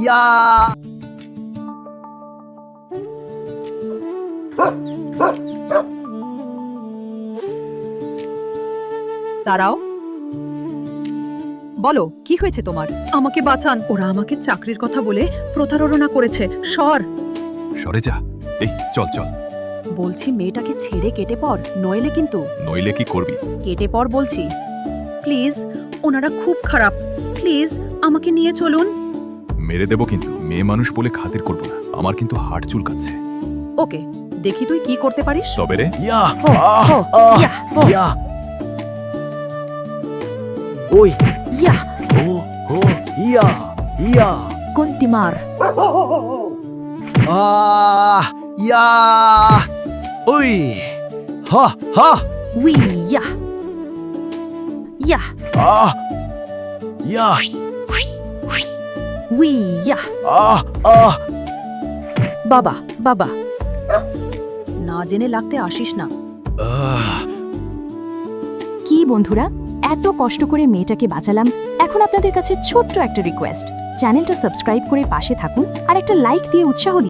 ইয়া দাঁড়াও, বলো কি হয়েছে তোমার? আমাকে বাঁচান, ওরা আমাকে চাকরির কথা বলে প্রতারণা করেছে। সরে যা। এই চল চল। বলছি মেয়েটাকে ছেড়ে কেটে পড়, নইলে কিন্তু। নইলে কি করবি? কেটে পড় বলছি। প্লিজ, ওনারা খুব খারাপ, প্লিজ আমাকে নিয়ে চলুন। মেরে দেবো কিন্তু, মেয়ে মানুষ বলে খাতির করবো না। আমার কিন্তু হাড় চুলকাচ্ছে। ওকে, দেখি তুই কি করতে পারিস। তবে রে, ইয়া ইয়া, ইয়া ওই ইয়া, ও ও ইয়া ইয়া কুন্তিমার। ইয়া ওই হা হা we yeah, yeah, ah yeah we ইয়া। আহ বাবা, বাবা, না জেনে লাগতে আসিস না। কি বন্ধুরা, এত কষ্ট করে মেয়েটাকে বাঁচালাম। এখন আপনাদের কাছে ছোট্ট একটা রিকোয়েস্ট, চ্যানেলটা সাবস্ক্রাইব করে পাশে থাকুন আর একটা লাইক দিয়ে উৎসাহ দিন।